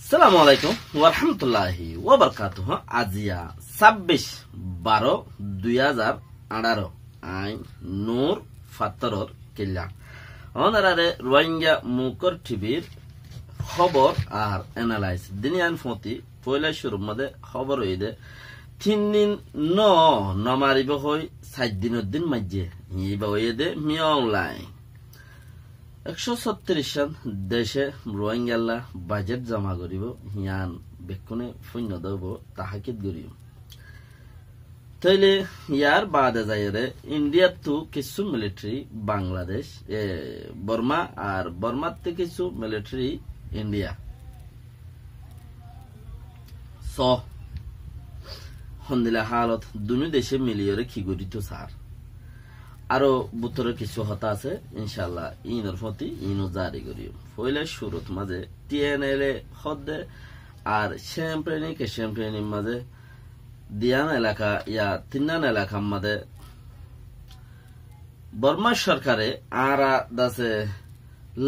সালামু আলাইকুম ওয়া রাহমাতুল্লাহি ওয়া বারাকাতুহু। আজিয়া 26/12/2018 আইন নূর ফাত্তরর কিল্লা অনারারে রোহিঙ্গা মুকর টিভির খবর আর অ্যানালাইজ দিনিয়ান ফতি পয়লা শুরুর মধ্যে খবর হইদে 3 দিন নমারিব হই 7 দিনের দিন মাঝে ইবা হইদে মি অনলাইন 136 জন দেশে রোহিঙ্গালা বাজেট জমা করিব হিয়ান বেকুনে শূন্য দেব তাহাকিদ করিব তাইলে ইয়ার বাদে যাইরে ইন্ডিয়া তো কিছু মিলিটারি বাংলাদেশ বর্মা আর বর্মাতে কিছু মিলিটারি ইন্ডিয়া হন্দিলা হালত দুনো দেশে মিলিয়ে কি গঠিত স্যার আরো বুতরে কিছু হতা আছে ইনশাআল্লাহ ইনর ফতি ইনো জারি করিও পয়লা শুরুত মাঝে টিএনএল হদে আর শ্যাম্পেনি মাঝে দিয়ান এলাকা ইয়া তিনান এলাকার মাঝে বর্মা সরকারে আরা দাসে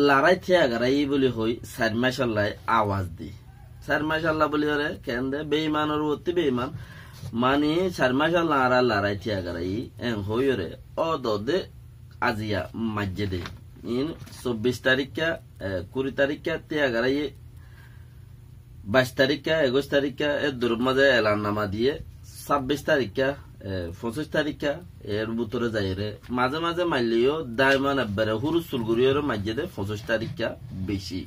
লড়াই থিয়াগারাই বলি হই 4 মাসাল্লাহ আওয়াজ দি 4 মাসাল্লাহ বলি রে কেন দে বেঈমানের অতি বেঈমান মানি 4 মাসাল্লাহ আরা লড়াই থিয়াগারাই এন হইরে ও দদে আজিয়া মসজিদে ইন 24 তারিখা 20 তারিখা থিয়াগারাই 22 তারিখা 21 তারিখা এ দুরমাজে এলাননামা দিয়ে 26 তারিখা 25 তারিখা এর ভিতরে যাইরে মাঝে মাঝে মাইলিও দাইমান আব্বারে হুরুসুল গুরিয়র মসজিদে 25 তারিখা বেশি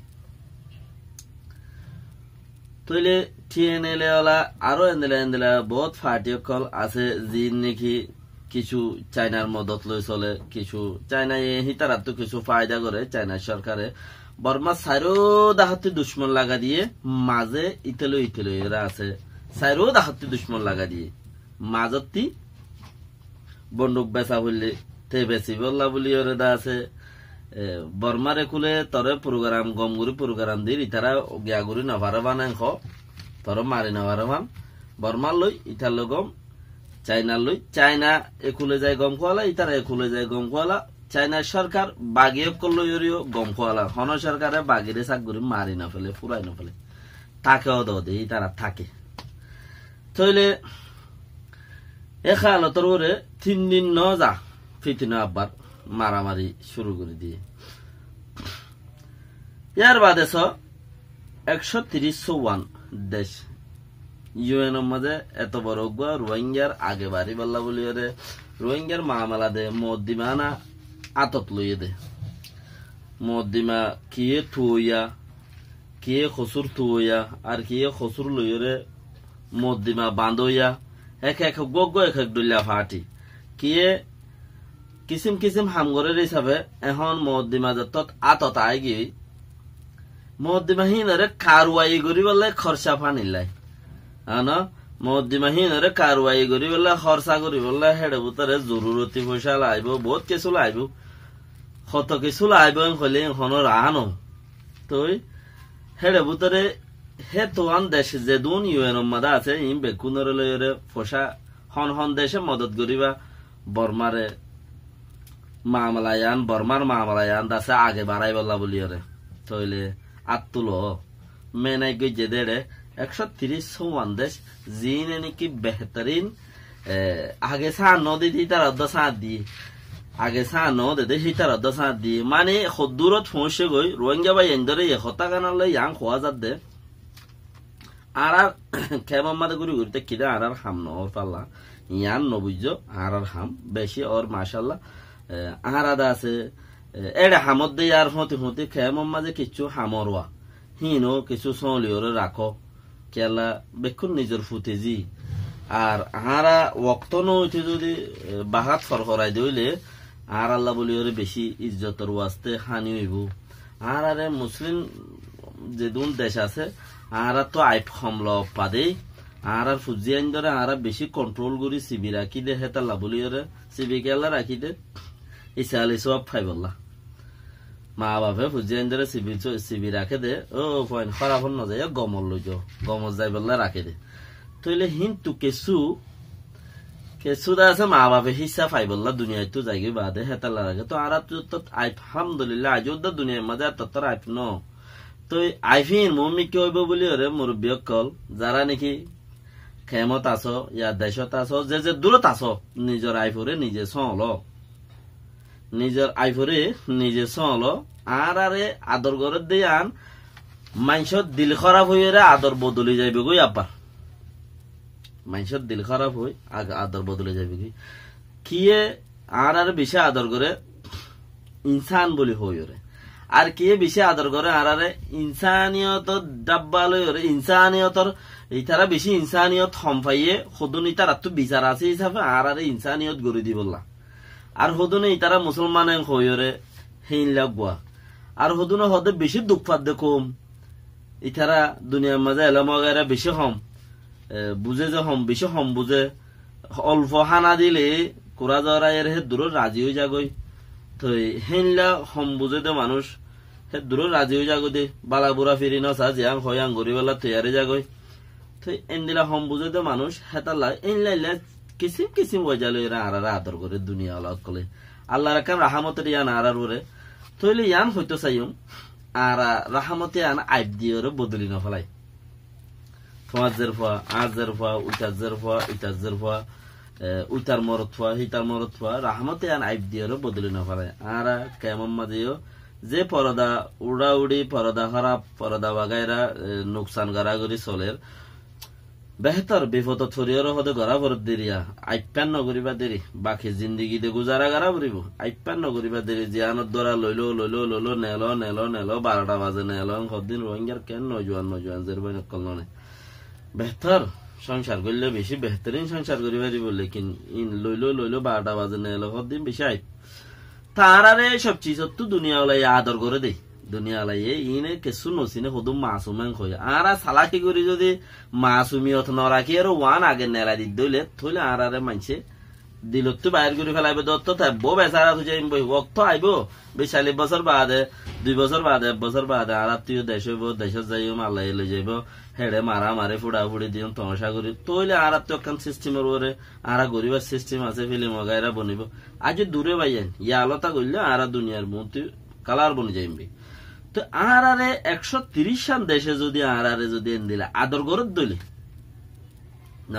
তইলে টিএনএল ওলা আরো এন্দেলা বহুত ফাটি কল আছে জি নাকি কিছু চায়নার মদত লই চলে কিছু চায়না হিতারা তো কিছু ফায়দা করে চায়না সরকারে বর্মা সাইরো দাহাতি দুশ্মন লাগা দিয়ে মাঝে ইতেলো এরা আছে সাইরো দাহাতি দুশ্মন লাগা দিয়ে মাজতি বন্দুক বেচা হইলে তে বেশি বললা বলি ওরে দা আছে বর্মারে কুলে তরে প্রোগ্রাম গমগুরি প্রোগ্রাম দিয়ে ইতারা গিয়াগুরি নভারে বানাই খ তর মারি নভারে বান বর্মার লই ইতার লগম চাইনার লই চাইনা একুলে যায় গম খোয়ালা ইতারা একুলে যায় গম খোয়ালা চাইনার সরকার বাগিয়ে করলো গম খোয়ালা হন সরকারে বাগিরে চাকগুরি মারি না ফেলে ফুরাই না ফেলে তাকেও দে তারা থাকে তইলে এখালতর ওরে 3 দিন ন যা ফিতিনা আব্বার মারামারি শুরু করে দিয়ে ইয়ার বাদে 130 দেশ ইউএন মাঝে এত বড় রোহিঙ্গার আগে বাড়ি বললা বলি রে রোহিঙ্গার মামলা দে মদ্দিমানা আতত লইয়ে দে মদ্দিমা কিয়ে থুইয়া কিয়ে খসুর থুইয়া আর কিয়ে খসুর লইয়ে রে মদ্দিমা বান্ধইয়া এক এক ডুলিয়া ফাটি কিয়ে কিসিম হামগরের হিসাবে এখন মদ্দিমা যত আতত আই গি মদ্দিমা হিনরে কারওয়াই করি বলে খরচা ফানিলাই আনা মদ্দিমা হিনরে কারওয়াই করি বলে খরচা করি বলে হেডে বুতরে জরুরতি পয়সা লাইব বহুত কিছু লাইব কত কিছু লাইব হলে এখন রাহানো তুই হেডে বুতরে হে তোয়ান দেশ যে দুন ইউএন মাদা আছে ইম বেকুনরে লইরে পয়সা হন দেশে মদত করিবা বর্মারে মামলায়ান বর্মার মামলায়ান দাসে আগে বাড়াই বললা বলি রে তইলে আত্তুলো মেনাই গই যে দেড়ে 130 দেশ জিনে নাকি বেহতরিন আগে সা নদী দি তার অর্ধ সাথ দি আগে সা নদী দে হিতার অর্ধ সাথ দি মানে খদ্দুরত পৌঁছে গই রোহিঙ্গা বাই এন্দরে হতা কানালে ইয়াং খোয়া যাত দে আর খেমাম্মাদে গুরি গুরিতে কিরা আর হাম নর পাল্লা ইয়ান নবুজ আর হাম বেশি ওর মাশাআল্লাহ আহারাদা আছে এড়ে হামত দে আর হতে খেমাম্মাদে কিছু হামরওয়া হিনো কিছু সলিওরে রাখো কেলা বেকুন নিজের ফুতেজি আর আহারা ওক্তনো উঠে যদি বাহাত ফরফরাই দিলে আর আল্লাহ বলি ওরে বেশি ইজ্জতর ওয়াস্তে হানি হইব আর আরে মুসলিম যে দুন দেশ আছে আর তো আইপ হমল পাদে আর ফুজিয়ান ধরে আর বেশি কন্ট্রোল করি সিবি রাখি দে হেতাল্লা বলি ওরে সিবি কেলা রাখি দে ইসালি সব ফাইবল্লা মা বাপে ফুজিয়ান ধরে সিবি রাখে দে ও ফয়েন খারাপ ন যায় গমল লই গমল যাই বললা রাখে দে তইলে হিন্তু কেসু দা আছে মা বাপে হিসা ফাইবল্লা দুনিয়ায় তো যাইগে বাদে হেতাল্লা রাখে তো আর তো আলহামদুলিল্লাহ আজ দুনিয়ার মাঝে তত্তর আইপ ন তো আইফিন মম্মি কি হইব বলি ওরে মুরব্বী কল যারা নাকি ক্ষমত আছো ইয়া দেশত আছো যে যে দূরত আছো নিজের আইফরে নিজে চল নিজের আইফরে নিজে চল আর আরে আদর করে দিয়ে আন মানুষের দিল খারাপ হয়ে আদর বদলে যাইবে গই আব্বার মানুষের দিল খারাপ হই আদর বদলে যাবে কিয়ে আর বেশি আদর করে ইনসান বলি হই ওরে আর কিয়ে বেশি আদর করে আর ইনসানিয়ত ডাব্বা লই ওরে ইনসানিয়তর ইতারা বেশি ইনসানিয়ত সম্পাইয়ে সদুন ইতার তো বিচার আছে হিসাবে আর ইনসানিয়ত গড়ি দি বললা আর সদুনে ইতারা মুসলমান হই ওরে হেইন লাগবা আর সদুনে হদে বেশি দুঃখ পাত কম ইতারা দুনিয়ার মাঝে এলাম বেশি হম বুঝে যে হম বেশি হম বুঝে অল্প হানা দিলে কোরা জরা এর হে দূর রাজি হয়ে যাগই তো হেনলা হম বুঝে দে মানুষ হে দূর রাজি হয়ে যাগো দে বালা বুড়া ফিরি নসা জিয়াং হয়াং গরিবেলা তৈয়ারে যাগই তো এনদিলা হম বুঝে দে মানুষ হেতাল্লা এনলাইলা কিসিম কিসিম ওয়াজালো এরা আরারা আদর করে দুনিয়া আলাদ কলে আল্লাহর কাম রাহমতের ইয়ান আরার ওরে তইলে ইয়ান হইতো চাইম আর রাহমতে আন আইব দিয়ে বদলি না ফেলাই তোমার জেরফা আর জেরফা উইটার জেরফা ইটার জেরফা উইটার মরত ফা হিটার মরত ফা রাহমতে আন আইব দিয়ে বদলি না ফেলাই আর কেমন মাঝেও যে পরদা উড়া উড়ি পরদা খারাপ পরদা বাগাইরা নুকসান গারাগরি চলের বেহতর বিপদ থরিয়র হদে গড়া ভরত দেরিয়া আইপ্যান নগরিবা দেরি বাকি জিন্দিগি দে গুজারা গারা ভরিব আইপ্যান নগরিবা দেরি জিয়ানত দরা লইলো লইলো লইলো নেলো নেলো নেলো 12টা বাজে নেলো সদিন রোহিঙ্গার কেন নজওয়ান নজওয়ান জেরবাই নকল ননে বেহতর সংসার করলে বেশি বেহতরিন সংসার করি পারিব লেকিন ইন লইলো লইলো 12টা বাজে নেলো সদিন বেশি আইপ তার আরে সব চিজ তো দুনিয়া ওলাই আদর করে দেই দুনিয়া লাইয়ে ইনে কিছু নসিনে শুধু মাসুমেন খই আর সালাকি করি যদি মাসুমিয়ত নরাখি আর ওয়ান আগে নেলা দি দইলে থইলে আর আরে মানছে দিলত তো বাইর করে ফেলাইবে দত্ত থাকব বেচারা তো যাইম বই ওক্ত আইব 40 বছর বাদে 2 বছর বাদে 1 বছর বাদে আর তুই দেশ হইব দেশত যাইও মাল্লাই লই যাইব হেড়ে মারা মারে ফুড়া ফুড়ি দিও তমসা করি তইলে আর তো একখান সিস্টেমের ওরে আর গরিবার সিস্টেম আছে ফিল্ম গায়রা বনিব আজ দূরে বাইয়েন ইয়া আলতা কইলে আর দুনিয়ার মধ্যে কালার বনি যাইমবি তো আর 130 সাল দেশে যদি আর যদি দিলে আদর গরত দইলে ন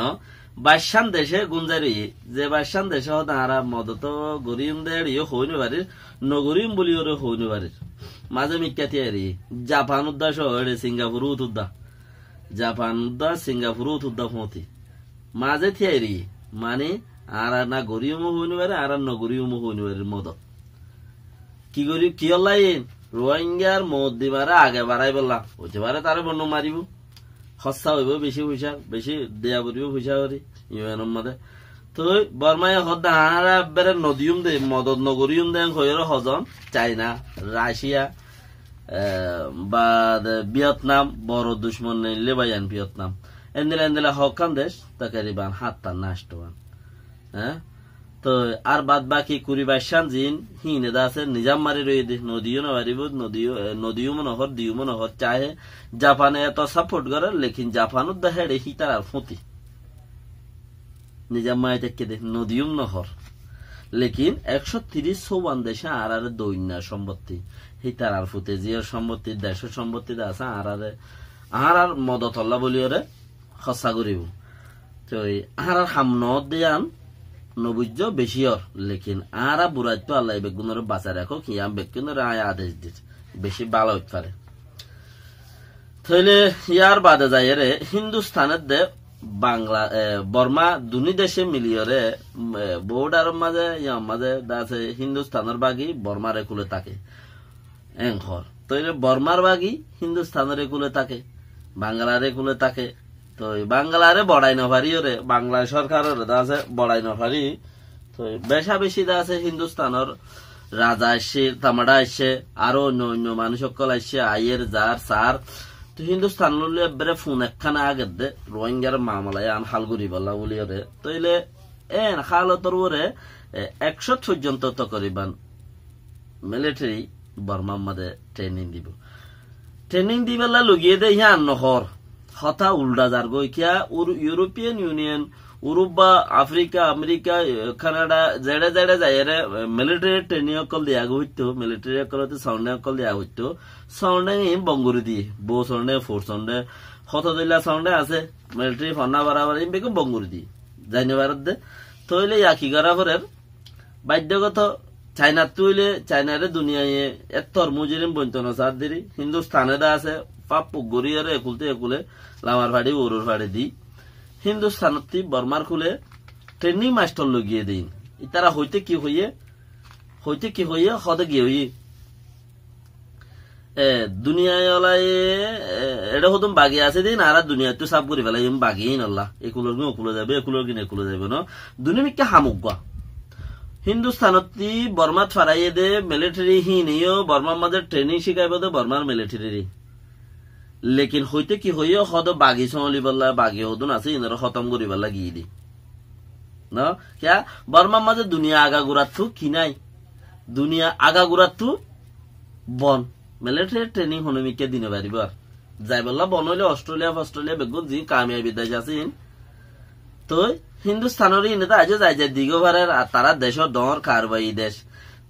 22 সাল দেশে গুঞ্জারি যে 22 সাল দেশে হত আর মদত গরিম দের ইয়ে হইনি বাড়ির নগরিম বলি ওরে হইনি বাড়ির মাঝে মিক্কাতি আরি জাপান উদ্দা শহরে সিঙ্গাপুর উদ্দা জাপান উদ্দা সিঙ্গাপুর উদ্দা ফতি মাঝে থিয়ারি মানে আর না গরিম হইনি বাড়ি আর নগরিম হইনি বাড়ির মদত কি করি কি লাইন রোহিঙ্গার মদ দিবারে আগে বাড়াই বললাম হইতে পারে তারে বন্য মারিব সস্তা হইব বেশি পয়সা বেশি দেয়া পড়িব পয়সা করি ইউএনের মধ্যে তো বর্মায় হদ্দা হারা বেড়ে নদীম দে মদত নগরীম দেন হইর হজন চাইনা রাশিয়া বা ভিয়েতনাম বড় দুশ্মন নিলে বাইয়ান ভিয়েতনাম এন্দিলা এন্দিলা হকান দেশ তাকারিবান হাতটা নষ্ট হ্যাঁ তো আর বাদ বাকি 22 জিন হিনে দাসে নিজাম মারি রয়ে দে নদীও না পারিব নদীও নহর দিও নহর চাহে জাপানে এত সাপোর্ট করে লেকিন জাপানত দেখে রেখি তার আর ফতি নিজাম মাই থেকে দে নদীও নহর লেকিন 130 দেশে আর দৈন্য সম্পত্তি হিতার আর ফুতে জিয়ার সম্পত্তি দেশের সম্পত্তি আছে আর মদত আল্লাহ বলি ওরে খসা করিব তো আর হামনত দিয়ান নবুজ্জ বেশি ওর লেকিন আর বুড়াই তো আল্লাহ বেগুনের বাঁচা রাখো কি আম বেগুনের আয় আদেশ দিত বেশি ভালো হইতে পারে তাইলে ইয়ার বাদে যায় রে হিন্দুস্তানের দে বাংলা বর্মা দুনি দেশে মিলিয়রে বর্ডার মাঝে মাঝে আছে হিন্দুস্তানের বাগি বর্মার একুলে থাকে এঙ্কর তাইলে বর্মার বাগি হিন্দুস্তানের একুলে থাকে বাংলার একুলে থাকে তো বাংলারে বড়াই নভারি ওরে বাংলা সরকারের আছে বড়াই নভারি তো বেশা বেশি আছে হিন্দুস্তানের রাজা আসছে তামাডা আসছে আরো অন্য অন্য মানুষ সকল আসছে আইয়ের যার সার তো হিন্দুস্তান এবারে ফোন একখানা আগে দে রোহিঙ্গার মামলায় আন হালগুড়ি বলা বলি ওরে তইলে এন হালতর ওরে 100 পর্যন্ত তো করিবান মিলিটারি বর্মার মধ্যে ট্রেনিং দিবেলা লুগিয়ে দে ইয়া নহর হতা উল্টা যার গই কিয়া ইউরোপিয়ান ইউনিয়ন ইউরোপ বা আফ্রিকা আমেরিকা কানাডা জেডে জেডে যায় মিলিটারি ট্রেনিং অকল দিয়া হইতো মিলিটারি অকল সাউন্ডে অকল দিয়া হইতো সাউন্ডে বঙ্গুরি দিয়ে বউ সাউন্ডে ফোর সাউন্ডে কত দিলা সাউন্ডে আছে মিলিটারি ফন্না বারাবার বেগম বঙ্গুরি দিয়ে যাইনি ভারত দে তৈলে ইয়াকি করা পরের বাধ্যগত চাইনা তুইলে চাইনারে দুনিয়ায় এত্তর মুজিরিম বন্তন সার দিরি হিন্দুস্তানে দা আছে পাপ্পু গড়িয়ারে একুলতে একুলে লামার ফাড়ি ওরুর ফাড়ি দি হিন্দুস্তানত বর্মার খুলে ট্রেনিং মাস্টার লগিয়ে দিন ইতারা হইতে কি হইয়ে হদে গিয়ে হইয়ে দুনিয়ায় এটা হতুম বাগিয়ে আছে দিন আর দুনিয়া তো সাফ করি ফেলাই বাগিয়ে আল্লাহ একুলোর কিনে ওকুলো যাবে একুলোর কিনে একুলো যাবে না দুনিয়া হামুকা হিন্দুস্তানত বর্মাত ফারাইয়ে দে মিলিটারি হিনিও বর্মার মাঝে ট্রেনিং শিখাইব দে বর্মার মিলিটারি লেকিন হইতে কি হইও হদ বাগি চলি বললা বাগি হদুন আছে ইনার খতম করি বললা গিয়ে দি না ক্যা বর্মার মাঝে দুনিয়া আগা গুড়াত কি নাই দুনিয়া আগা গুড়াত বন মিলিটারি ট্রেনিং হনমিকে দিনে পারিব যাই বললা বন হইলে অস্ট্রেলিয়া বেগুন জি কামিয়াবি দেশ আছে তো হিন্দুস্তানের ইনে আজ যাই যায় দিগভারের তারা দেশ ডর কারবাই দেশ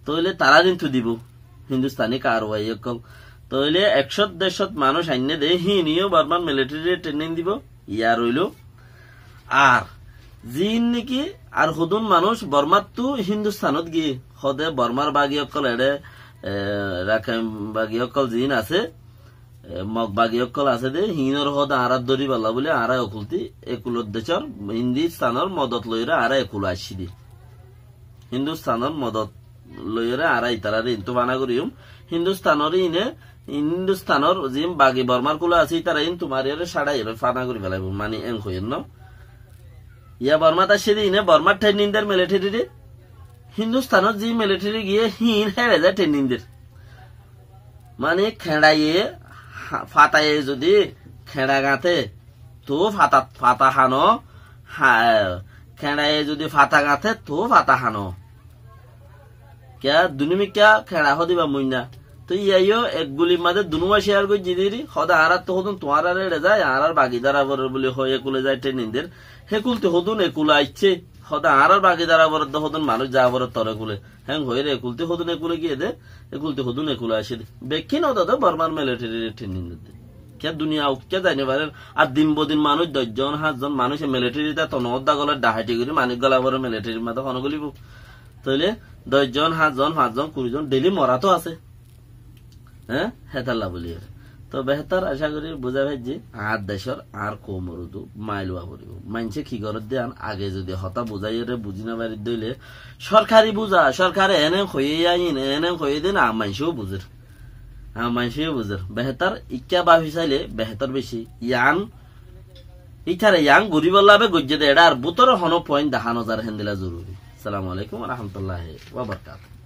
তইলে তারা কিন্তু দিব হিন্দুস্তানি কারবাই অকল তইলে 100 দেশত মানুষ আইনে দে হিনিও বর্মান মিলিটারি ট্রেনিং দিব ইয়া রইল আর জিন নাকি আর হুদুন মানুষ বর্মার তু হিন্দুস্তানত গিয়ে হদে বর্মার বাগি অকল এড়ে রাখাম বাগি অকল জিন আছে মগ বাগি অকল আছে দে হিনর হদ আরাত দরি বালা বলে আরা অকুলতি একুলত দেশর হিন্দুস্তানের মদত লইরা আরা একুল আসি দি হিন্দুস্তানের মদত লইরা আরা ইতারারে ইন্তু বানা করিম হিন্দুস্তানের ইনে হিন্দুস্তানের জিম বাগি বর্মার কুলা আছে তারা ইন তোমার এর সাড়াই ফানা করি ফেলাইব মানে এং হইন ন ইয়া বর্মাতা সেদি ইনে বর্মার ট্রেনিং দের মিলিটারি হিন্দুস্তানের জি মিলিটারি গিয়ে হিন হেরে যায় ট্রেনিং দের মানে খেড়াইয়ে ফাতায়ে যদি খেড়া গাতে তো ফাতা হানো খেড়াইয়ে যদি ফাতা গাতে তো ফাতা হানো ক্যা দুনিমি ক্যা খেড়া হদিবা মুইনা তো ইয়াইও এক গুলির মাঝে দুনুয়া শেয়ার করে জিদিরি হদা আরাত তো হদুন তোমার আর এড়ে যায় আর বাগিদারা বরের বলে হয় একুলে যায় ট্রেনিংদের হেকুলতে হদুন একুলা আইচ্ছে হদা আর বাগিদারা বরের হদুন মানুষ যা বরের তরে কুলে হ্যাঁ হয়ে রে একুলতে হদুন একুলে গিয়ে দে একুলতে হদুন একুলে আসে দে বেক্ষি না দাদা বর্মার মিলিটারি ট্রেনিং দে কে দুনিয়া উঠকে যায়নি পারেন আর দিন বদিন মানুষ 10 জন 7 জন মানুষ মিলিটারিটা তো নদা গলার ডাহাটি করে মানিক গলা বরের মিলিটারির মাথা কোনো গলিব তাইলে 10 জন 7 জন 5 জন 20 জন ডেলি মরা তো আছে হ্যাঁ হেতাল্লা বলি তো বেহতার আশা করি বুঝা ভাই যে আর দেশের আর কোমরুদু মাইলুয়া পড়িব মানছে কি করে দেন আগে যদি হতা বুঝাইরে বুঝি না বাড়ি দইলে সরকারি বুঝা সরকারে এনে হয়ে আইন এনে হয়ে দিন মানছেও বুঝের মানছেও বুঝের বেহতার ইচ্ছা বা হিসাইলে বেহতার বেশি ইয়াং ইথারে ইয়াং গরিব লাভে গজ্জে দে এটা আর বুতর হন পয়েন্ট দেখানো যার হেন্দিলা জরুরি। আসসালামু আলাইকুম ওয়া রাহমাতুল্লাহি ওয়া বারাকাতুহু।